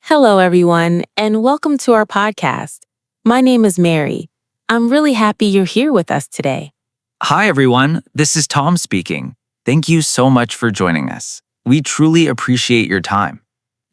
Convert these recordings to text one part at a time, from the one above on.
Hello, everyone, and welcome to our podcast. My name is Mary. I'm really happy you're here with us today. Hi, everyone. This is Tom speaking. Thank you so much for joining us. We truly appreciate your time.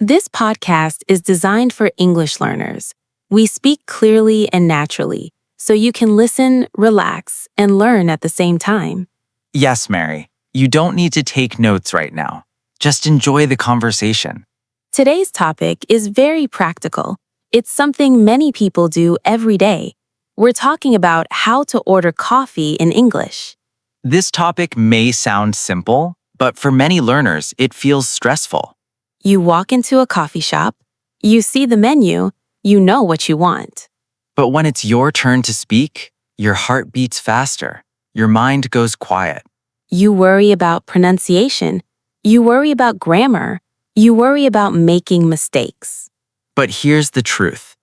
This podcast is designed for English learners. We speak clearly and naturally, so you can listen, relax, and learn at the same time. Yes, Mary. You don't need to take notes right now. Just enjoy the conversation. Today's topic is very practical. It's something many people do every day. We're talking about how to order coffee in English. This topic may sound simple, but for many learners, it feels stressful. You walk into a coffee shop, you see the menu, you know what you want. But when it's your turn to speak, your heart beats faster. Your mind goes quiet. You worry about pronunciation. You worry about grammar. You worry about making mistakes. But here's the truth.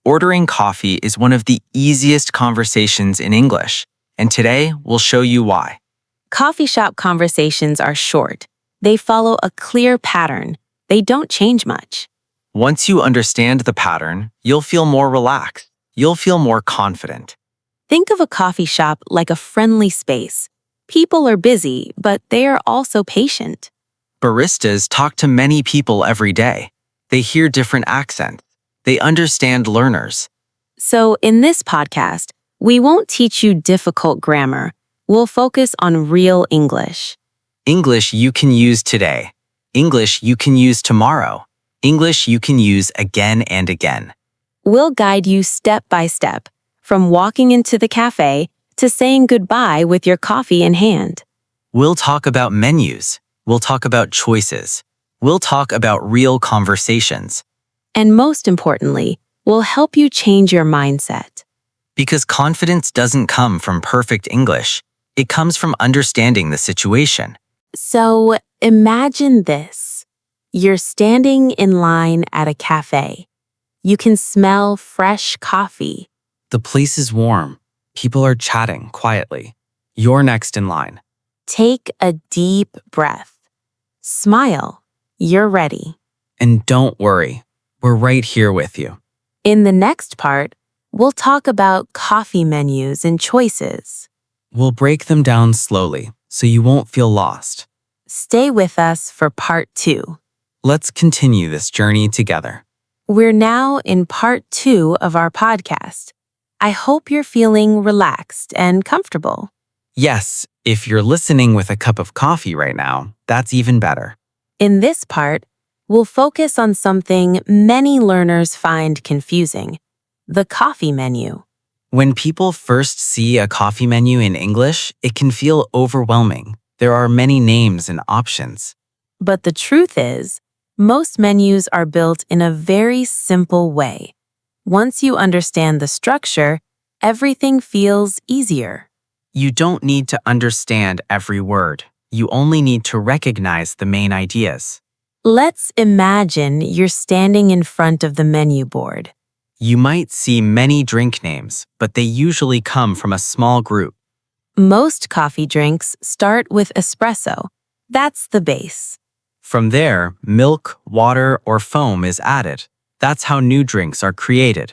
Ordering coffee is one of the easiest conversations in English, and today we'll show you why. Coffee shop conversations are short. They follow a clear pattern. They don't change much. Once you understand the pattern, you'll feel more relaxed. You'll feel more confident. Think of a coffee shop like a friendly space. People are busy, but they are also patient. Baristas talk to many people every day. They hear different accents. They understand learners. So in this podcast, we won't teach you difficult grammar. We'll focus on real English. English you can use today. English you can use tomorrow. English you can use again and again. We'll guide you step by step, from walking into the café to saying goodbye with your coffee in hand. We'll talk about menus. We'll talk about choices. We'll talk about real conversations. And most importantly, we'll help you change your mindset. Because confidence doesn't come from perfect English. It comes from understanding the situation. So imagine this. You're standing in line at a café. You can smell fresh coffee. The place is warm. People are chatting quietly. You're next in line. Take a deep breath. Smile. You're ready. And don't worry, we're right here with you. In the next part, we'll talk about coffee menus and choices. We'll break them down slowly so you won't feel lost. Stay with us for part 2. Let's continue this journey together. We're now in part 2 of our podcast. I hope you're feeling relaxed and comfortable. Yes, if you're listening with a cup of coffee right now, that's even better. In this part, we'll focus on something many learners find confusing: the coffee menu. When people first see a coffee menu in English, it can feel overwhelming. There are many names and options. But the truth is, most menus are built in a very simple way. Once you understand the structure, everything feels easier. You don't need to understand every word. You only need to recognize the main ideas. Let's imagine you're standing in front of the menu board. You might see many drink names, but they usually come from a small group. Most coffee drinks start with espresso. That's the base. From there, milk, water, or foam is added. That's how new drinks are created.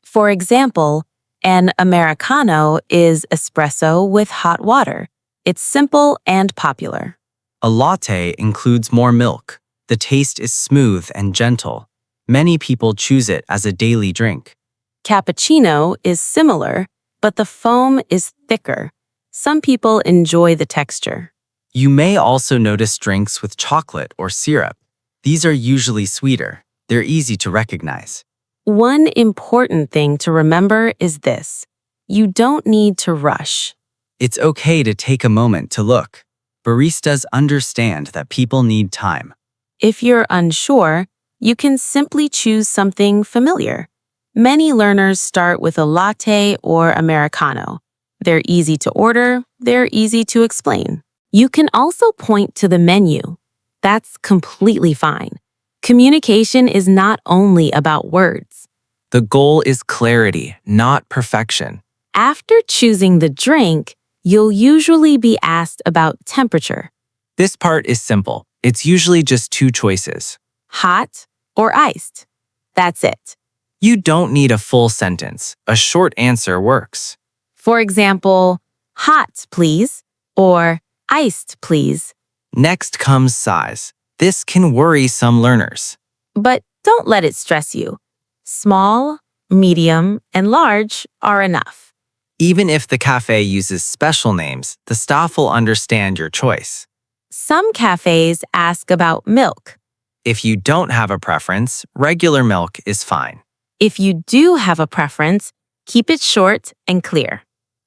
For example, an Americano is espresso with hot water. It's simple and popular. A latte includes more milk. The taste is smooth and gentle. Many people choose it as a daily drink. Cappuccino is similar, but the foam is thicker. Some people enjoy the texture. You may also notice drinks with chocolate or syrup. These are usually sweeter. They're easy to recognize. One important thing to remember is this: you don't need to rush. It's okay to take a moment to look. Baristas understand that people need time. If you're unsure, you can simply choose something familiar. Many learners start with a latte or Americano. They're easy to order, they're easy to explain. You can also point to the menu. That's completely fine. Communication is not only about words. The goal is clarity, not perfection. After choosing the drink, you'll usually be asked about temperature. This part is simple. It's usually just 2 choices. Hot or iced. That's it. You don't need a full sentence. A short answer works. For example, hot, please, or iced, please. Next comes size. This can worry some learners. But don't let it stress you. Small, medium, and large are enough. Even if the cafe uses special names, the staff will understand your choice. Some cafes ask about milk. If you don't have a preference, regular milk is fine. If you do have a preference, keep it short and clear.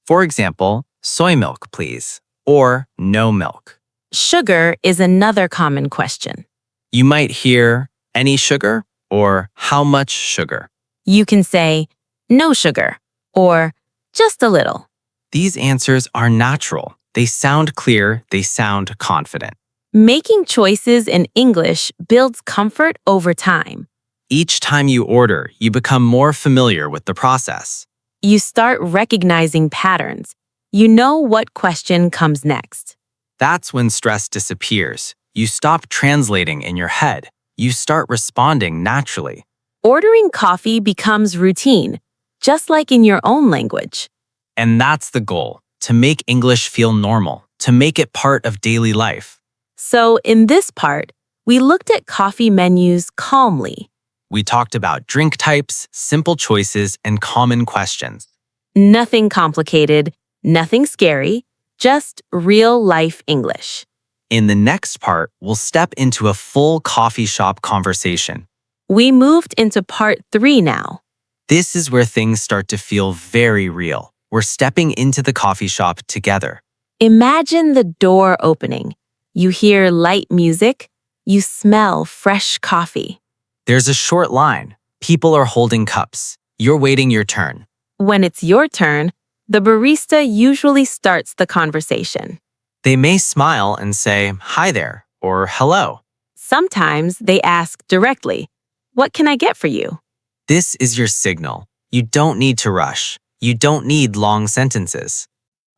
For example, soy milk, please, or no milk. Sugar is another common question. You might hear any sugar or how much sugar. You can say, no sugar, or just a little. These answers are natural. They sound clear, they sound confident. Making choices in English builds comfort over time. Each time you order, you become more familiar with the process. You start recognizing patterns. You know what question comes next. That's when stress disappears. You stop translating in your head. You start responding naturally. Ordering coffee becomes routine, just like in your own language. And that's the goal, to make English feel normal, to make it part of daily life. So in this part, we looked at coffee menus calmly. We talked about drink types, simple choices, and common questions. Nothing complicated, nothing scary, just real-life English. In the next part, we'll step into a full coffee shop conversation. We moved into part 3 now. This is where things start to feel very real. We're stepping into the coffee shop together. Imagine the door opening. You hear light music. You smell fresh coffee. There's a short line. People are holding cups. You're waiting your turn. When it's your turn, the barista usually starts the conversation. They may smile and say, "Hi there," or "Hello." Sometimes they ask directly, "What can I get for you?" This is your signal. You don't need to rush. You don't need long sentences.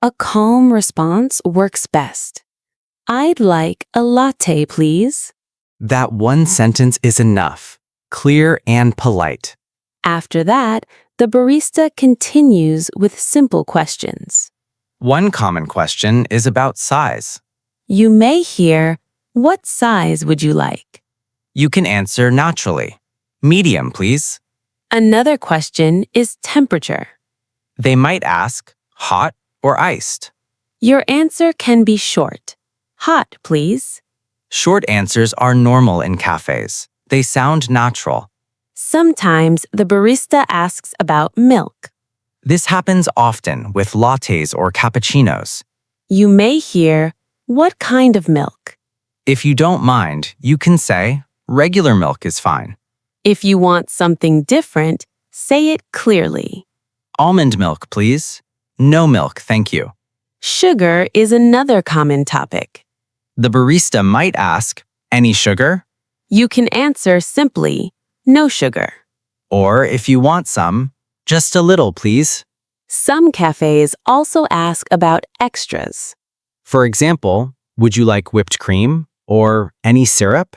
A calm response works best. "I'd like a latte, please." That one sentence is enough, clear and polite. After that, the barista continues with simple questions. One common question is about size. You may hear, "What size would you like?" You can answer naturally. "Medium, please." Another question is temperature. They might ask, "Hot or iced?" Your answer can be short. "Hot, please." Short answers are normal in cafes. They sound natural. Sometimes the barista asks about milk. This happens often with lattes or cappuccinos. You may hear, "What kind of milk?" If you don't mind, you can say, "Regular milk is fine." If you want something different, say it clearly. "Almond milk, please." "No milk, thank you." Sugar is another common topic. The barista might ask, "Any sugar?" You can answer simply, "No sugar." Or if you want some, "Just a little, please." Some cafes also ask about extras. For example, "Would you like whipped cream?" or "Any syrup?"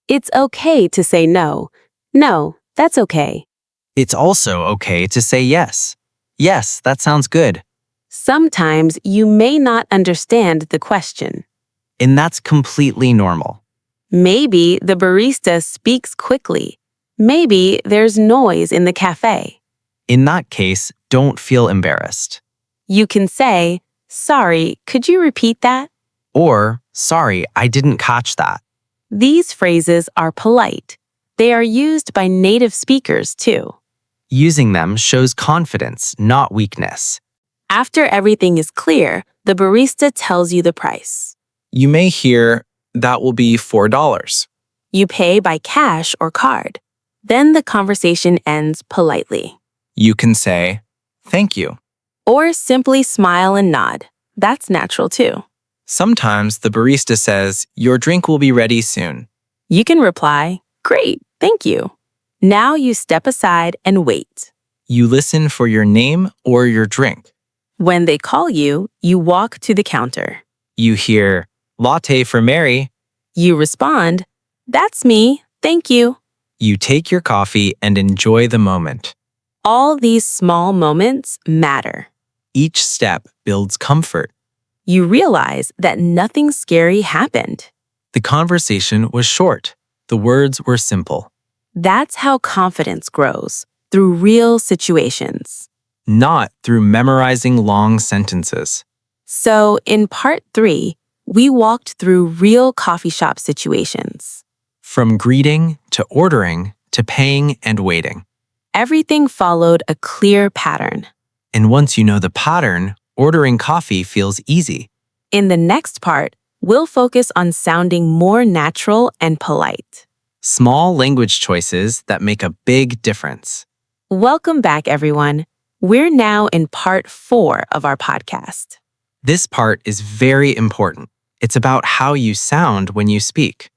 It's okay to say no. No, that's okay. It's also okay to say yes. "Yes, that sounds good." Sometimes you may not understand the question. And that's completely normal. Maybe the barista speaks quickly. Maybe there's noise in the cafe. In that case, don't feel embarrassed. You can say, "Sorry, could you repeat that?" Or, "Sorry, I didn't catch that." These phrases are polite. They are used by native speakers too. Using them shows confidence, not weakness. After everything is clear, the barista tells you the price. You may hear, "That will be $4." You pay by cash or card. Then the conversation ends politely. You can say, "Thank you." Or simply smile and nod. That's natural too. Sometimes the barista says, "Your drink will be ready soon." You can reply, "Great, thank you." Now you step aside and wait. You listen for your name or your drink. When they call you, you walk to the counter. You hear, "Latte for Mary." You respond, "That's me, thank you." You take your coffee and enjoy the moment. All these small moments matter. Each step builds comfort. You realize that nothing scary happened. The conversation was short. The words were simple. That's how confidence grows, through real situations. Not through memorizing long sentences. So, in part 3, we walked through real coffee shop situations. From greeting to ordering to paying and waiting. Everything followed a clear pattern. And once you know the pattern, ordering coffee feels easy. In the next part, we'll focus on sounding more natural and polite. Small language choices that make a big difference. Welcome back, everyone. We're now in part 4 of our podcast. This part is very important. It's about how you sound when you speak.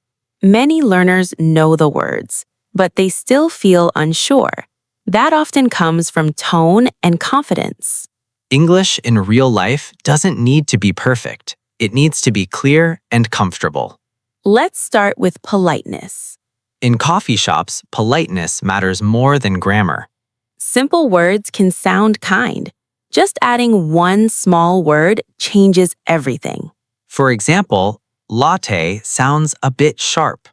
Many learners know the words, but they still feel unsure. That often comes from tone and confidence. English in real life doesn't need to be perfect. It needs to be clear and comfortable. Let's start with politeness. In coffee shops, politeness matters more than grammar. Simple words can sound kind. Just adding one small word changes everything. For example, latte sounds a bit sharp.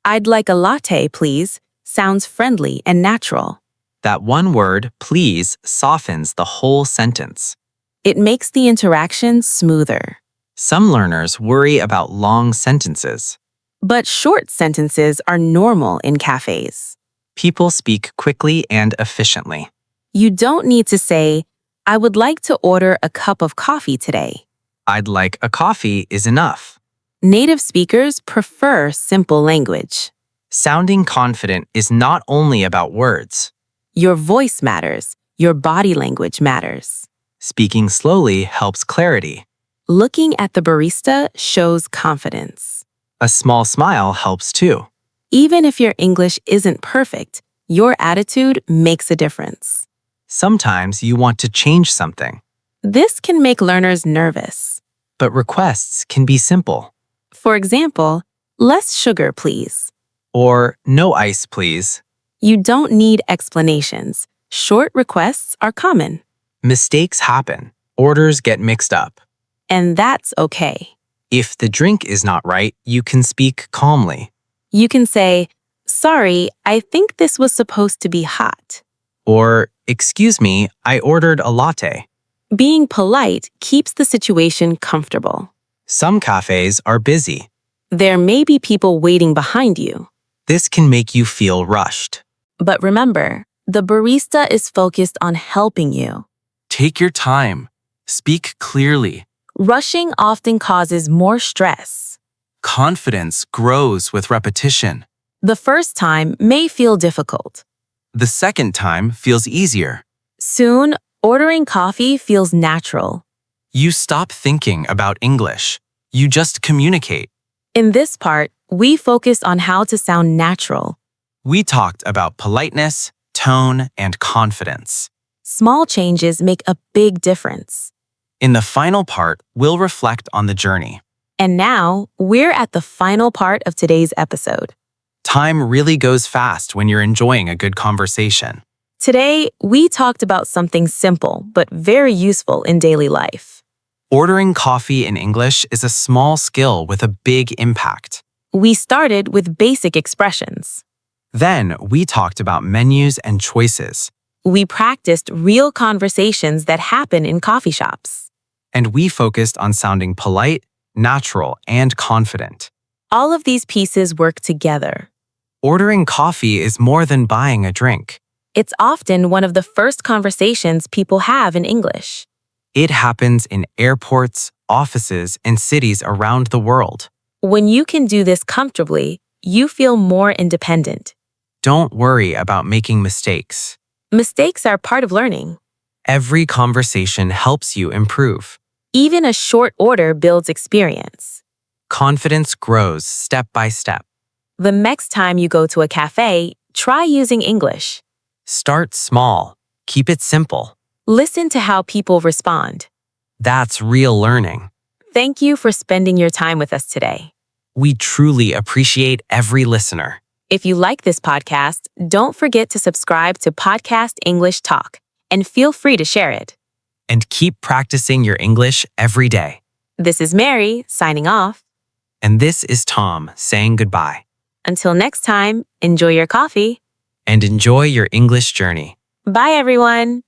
I'd like a latte, please, sounds friendly and natural. That one word, please, softens the whole sentence. It makes the interaction smoother. Some learners worry about long sentences. But short sentences are normal in cafes. People speak quickly and efficiently. You don't need to say, I would like to order a cup of coffee today. I'd like a coffee is enough. Native speakers prefer simple language. Sounding confident is not only about words. Your voice matters. Your body language matters. Speaking slowly helps clarity. Looking at the barista shows confidence. A small smile helps too. Even if your English isn't perfect, your attitude makes a difference. Sometimes you want to change something, This can make learners nervous. but requests can be simple. For example, less sugar, please. Or no ice, please. You don't need explanations. Short requests are common, Mistakes happen. Orders get mixed up. and that's okay. If the drink is not right, you can speak calmly. You can say, sorry, I think this was supposed to be hot. Or, excuse me, I ordered a latte. Being polite keeps the situation comfortable. Some cafes are busy. There may be people waiting behind you. This can make you feel rushed. But remember, the barista is focused on helping you. Take your time. Speak clearly. Rushing often causes more stress. Confidence grows with repetition. The first time may feel difficult. The second time feels easier. Soon, ordering coffee feels natural. You stop thinking about English. You just communicate. In this part, we focused on how to sound natural. We talked about politeness, tone, and confidence. Small changes make a big difference. In the final part, we'll reflect on the journey. And now, we're at the final part of today's episode. Time really goes fast when you're enjoying a good conversation. Today, we talked about something simple but very useful in daily life. Ordering coffee in English is a small skill with a big impact. We started with basic expressions. Then, we talked about menus and choices. We practiced real conversations that happen in coffee shops. And we focused on sounding polite, natural, and confident. All of these pieces work together. Ordering coffee is more than buying a drink. It's often one of the first conversations people have in English. It happens in airports, offices, and cities around the world. When you can do this comfortably, you feel more independent. Don't worry about making mistakes. Mistakes are part of learning. Every conversation helps you improve. Even a short order builds experience. Confidence grows step by step. The next time you go to a cafe, try using English. Start small. Keep it simple. Listen to how people respond. That's real learning. Thank you for spending your time with us today. We truly appreciate every listener. If you like this podcast, don't forget to subscribe to Podcast English Talk and feel free to share it. And keep practicing your English every day. This is Mary signing off. And this is Tom saying goodbye. Until next time, enjoy your coffee. And enjoy your English journey. Bye, everyone.